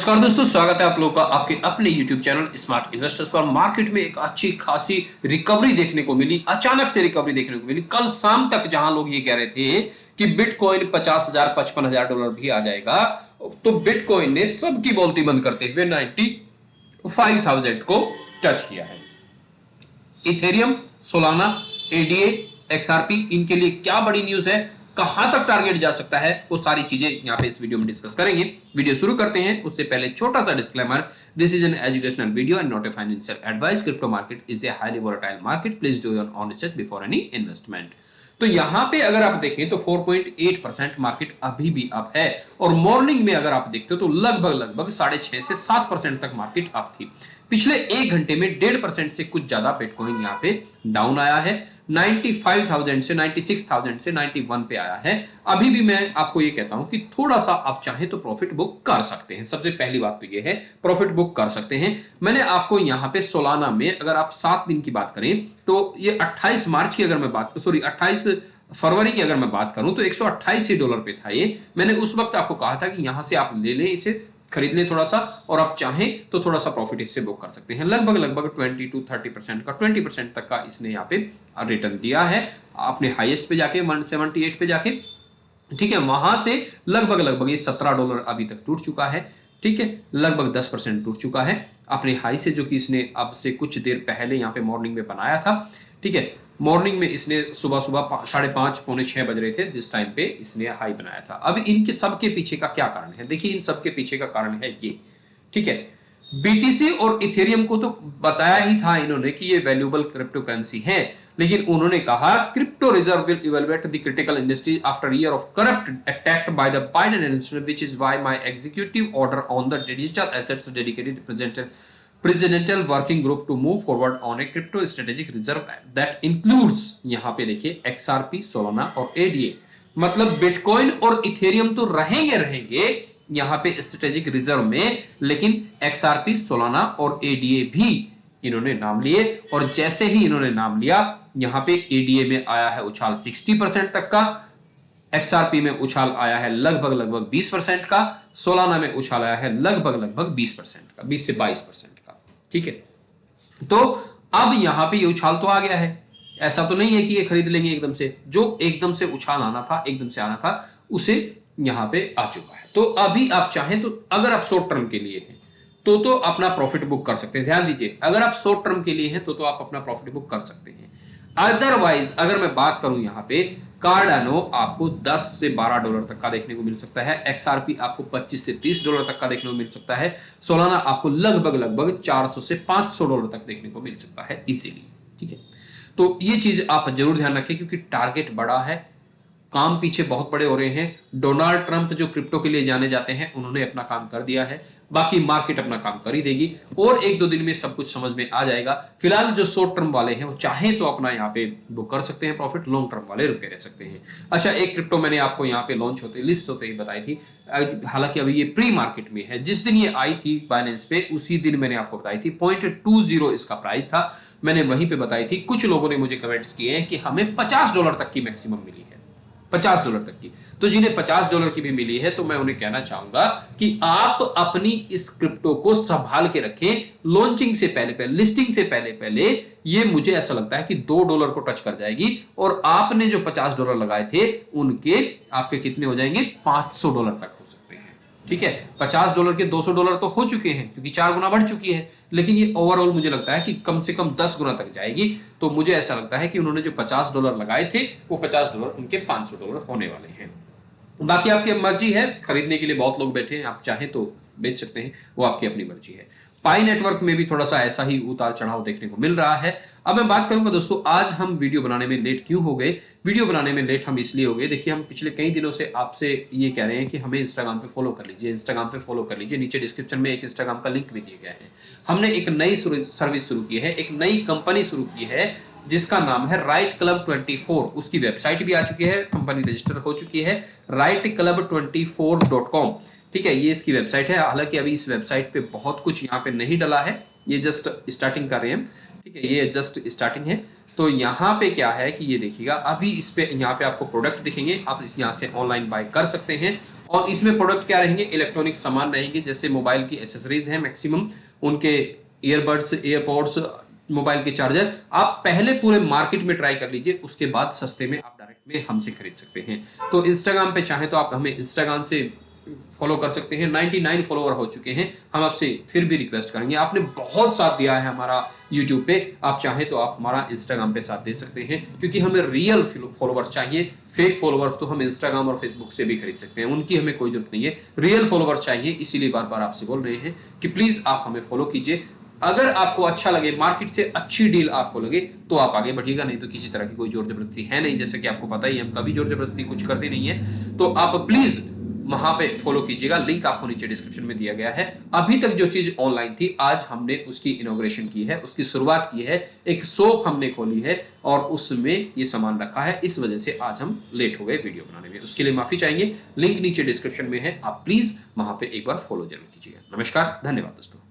नमस्कार दोस्तों, स्वागत है आप लोगों का आपके अपने YouTube चैनल स्मार्ट इन्वेस्टर्स पर। मार्केट में एक अच्छी खासी रिकवरी देखने को मिली, अचानक से रिकवरी देखने को मिली। कल शाम तक जहां लोग ये कह रहे थे कि बिटकॉइन 50,000 55,000 डॉलर भी आ जाएगा, तो बिटकॉइन ने सबकी बोलती बंद करते हुए 95,000 को टच किया है। इथेरियम, सोलाना, एडीए, एक्सआरपी, इनके लिए क्या बड़ी न्यूज है, कहां तक टारगेट जा सकता है, वो सारी चीजें यहां पे इस वीडियो में डिस्कस करेंगे। वीडियो शुरू करते हैं उससे पहले छोटा सा disclaimer, this is an educational video and not a financial advice. Crypto market is a highly volatile market, please do your own research before any investment. तो यहां पे अगर आप देखें तो 4.8% मार्केट अभी भी अप है, और मॉर्निंग में अगर आप देखते हो तो लगभग 6.5 से 7% तक मार्केट अप थी। पिछले एक घंटे में 1.5% से कुछ ज्यादा बिटकॉइन यहाँ पे डाउन आया है। 95,000 से 96,000 से 91 पे आया है। अभी भी मैं आपको ये कहता हूं कि थोड़ा सा आप चाहे तो प्रॉफिट बुक कर सकते हैं। सबसे पहली बात तो ये है, प्रॉफिट बुक कर सकते हैं। मैंने आपको यहाँ पे सोलाना में अगर आप 7 दिन की बात करें तो ये 28 मार्च की अगर मैं बात सॉरी 28 फरवरी की अगर मैं बात करूं तो 128 ही डॉलर पे था ये। मैंने उस वक्त आपको कहा था कि यहां से आप ले लें, इसे खरीद लें थोड़ा सा, और आप चाहें तो थोड़ा सा प्रॉफिट इससे बुक कर सकते हैं। लगभग 20 to 30% का, 20% तक का इसने यहाँ पे रिटर्न दिया है अपने हाईएस्ट पे जाके 178 पे जाके। ठीक है, वहां से लगभग ये $17 अभी तक टूट चुका है। ठीक है, लगभग 10% टूट चुका है अपने हाई से, जो कि इसने अब से कुछ देर पहले यहाँ पे मॉर्निंग में बनाया था। ठीक है, मॉर्निंग में इसने सुबह 5:30 पौने 6 बज रहे थे जिस टाइम पे इसने हाई बनाया था। अब इनके सबके पीछे का क्या कारण है, देखिए इन सबके पीछे का कारण है ये। ठीक है, बीटीसी और इथेरियम को तो बताया ही था इन्होंने कि ये वैल्यूएबल क्रिप्टो करेंसी है, लेकिन उन्होंने कहा crypto reserve will evaluate the critical industry after year of corrupt attack by the Biden administration, which is why my executive order on the digital assets dedicated presidential working group to move forward on a crypto strategic reserve that includes, यहां पे देखिए XRP, Solana और ADA. मतलब bitcoin और Ethereum तो रहेंगे यहां पे स्ट्रेटेजिक रिजर्व में, लेकिन एक्सआरपी, सोलाना और एडीए भी इन्होंने नाम लिए। और जैसे ही इन्होंने नाम लिया, यहां पे एडीए में आया है उछाल 60% तक का, एक्सआरपी में उछाल आया है लगभग 20% का, सोलाना में उछाल आया है लगभग 20% का, 20 से 22% का। ठीक है, तो अब यहां पे ये उछाल तो आ गया है। ऐसा तो नहीं है कि ये खरीद लेंगे एकदम से, जो एकदम से उछाल आना था, एकदम से आना था, उसे यहां पे आ चुका है। तो अभी आप चाहें तो अगर आप शॉर्ट टर्म के लिए हैं तो अपना प्रॉफिट बुक कर सकते हैं। ध्यान दीजिए, अगर आप शॉर्ट टर्म के लिए हैं तो आप अपना प्रॉफिट बुक कर सकते हैं। अदरवाइज अगर मैं बात करूं यहां पे, कार्डानो आपको 10 से 12 डॉलर तक का देखने को मिल सकता है, एक्सआरपी आपको 25 से 30 डॉलर तक का देखने को मिल सकता है, सोलाना आपको लगभग 400 से 500 डॉलर तक देखने को मिल सकता है इजीली। ठीक है, तो ये चीज आप जरूर ध्यान रखें, क्योंकि टारगेट बड़ा है, काम पीछे बहुत बड़े हो रहे हैं। डोनाल्ड ट्रंप जो क्रिप्टो के लिए जाने जाते हैं, उन्होंने अपना काम कर दिया है, बाकी मार्केट अपना काम कर ही देगी, और 1-2 दिन में सब कुछ समझ में आ जाएगा। फिलहाल जो शॉर्ट टर्म वाले हैं वो चाहें तो अपना यहाँ पे बुक कर सकते हैं प्रॉफिट, लॉन्ग टर्म वाले रुके रह सकते हैं। अच्छा, एक क्रिप्टो मैंने आपको यहाँ पे लॉन्च होते लिस्ट होते ही बताई थी, हालांकि अभी ये प्री मार्केट में है। जिस दिन ये आई थी बाइनेंस पे, उसी दिन मैंने आपको बताई थी, 0.20 इसका प्राइस था, मैंने वहीं पे बताई थी। कुछ लोगों ने मुझे कमेंट्स किए हैं कि हमें $50 तक की मैक्सिमम मिली है, $50 तक की। तो जिन्हें $50 की भी मिली है, तो मैं उन्हें कहना चाहूंगा कि आप अपनी इस क्रिप्टो को संभाल के रखें। लॉन्चिंग से पहले लिस्टिंग से पहले ये मुझे ऐसा लगता है कि $2 को टच कर जाएगी, और आपने जो $50 लगाए थे उनके आपके कितने हो जाएंगे, $500 तक हो सकते हैं। ठीक है, $50 के $200 तो हो चुके हैं, क्योंकि 4 गुना बढ़ चुकी है, लेकिन ये ओवरऑल मुझे लगता है कि कम से कम 10 गुना तक जाएगी। तो मुझे ऐसा लगता है कि उन्होंने जो $50 लगाए थे, वो $50 उनके $500 होने वाले हैं। बाकी आपकी मर्जी है, खरीदने के लिए बहुत लोग बैठे हैं, आप चाहें तो बेच सकते हैं, वो आपकी अपनी मर्जी है। पाई नेटवर्क में भी थोड़ा सा ऐसा ही उतार चढ़ाव देखने को मिल रहा है। अब मैं बात करूंगा दोस्तों, आज हम वीडियो बनाने में लेट क्यों हो गए। वीडियो बनाने में लेट हम इसलिए हो गए, देखिए हम पिछले कई दिनों से आपसे ये कह रहे हैं कि हमें इंस्टाग्राम पे फॉलो कर लीजिए, इंस्टाग्राम पे फॉलो कर लीजिए, नीचे डिस्क्रिप्शन में एक इंस्टाग्राम का लिंक भी दिया गया है। हमने एक नई सर्विस शुरू की है, एक नई कंपनी शुरू की है, जिसका नाम है राइट क्लब 24। उसकी वेबसाइट भी आ चुकी है, कंपनी रजिस्टर हो चुकी है, rightclub24.com। ठीक है, ये इसकी वेबसाइट है। हालांकि अभी इस वेबसाइट पे बहुत कुछ यहाँ पे नहीं डला है, ये जस्ट स्टार्टिंग कर रहे हैं। ठीक है, ये जस्ट स्टार्टिंग है। तो यहाँ पे क्या है कि ये देखिएगा, अभी इस पे यहाँ पे आपको प्रोडक्ट दिखेंगे, आप इस यहाँ से ऑनलाइन बाय कर सकते हैं, और इसमें प्रोडक्ट क्या रहेंगे, इलेक्ट्रॉनिक सामान रहेंगे, जैसे मोबाइल की एसेसरीज हैं मैक्सिमम, उनके ईयरबड्स, एयरपॉड्स, मोबाइल के चार्जर। आप पहले पूरे मार्केट में ट्राई कर लीजिए, उसके बाद सस्ते में आप डायरेक्ट में हमसे खरीद सकते हैं। तो इंस्टाग्राम पे चाहें तो आप हमें इंस्टाग्राम से फॉलो कर सकते हैं। 99 फॉलोवर हो चुके हैं। हम आपसे फिर भी रिक्वेस्ट करेंगे, आपने बहुत साथ दिया है हमारा यूट्यूब पे, आप चाहें तो आप हमारा इंस्टाग्राम पे साथ दे सकते हैं, क्योंकि हमें रियल फॉलोवर्स चाहिए। फेक फॉलोवर्स तो हम इंस्टाग्राम और फेसबुक से भी खरीद सकते हैं, उनकी हमें कोई जरूरत नहीं है। रियल फॉलोवर्स चाहिए, इसीलिए बार बार आपसे बोल रहे हैं कि प्लीज आप हमें फॉलो कीजिए। अगर आपको अच्छा लगे, मार्केट से अच्छी डील आपको लगे, तो आप आगे बढ़िएगा, नहीं तो किसी तरह की कोई जोर जबरदस्ती है नहीं। जैसे कि आपको पता ही है, हम कभी जोर जबरदस्ती कुछ करते नहीं है। तो आप प्लीज वहां पे फॉलो कीजिएगा, लिंक आपको नीचे डिस्क्रिप्शन में दिया गया है। अभी तक जो चीज ऑनलाइन थी, आज हमने उसकी इनॉग्रेशन की है, उसकी शुरुआत की है। एक शॉप हमने खोली है और उसमें ये सामान रखा है, इस वजह से आज हम लेट हो गए वीडियो बनाने में, उसके लिए माफी चाहेंगे। लिंक नीचे डिस्क्रिप्शन में है, आप प्लीज वहां पे एक बार फॉलो जरूर कीजिएगा। नमस्कार, धन्यवाद दोस्तों।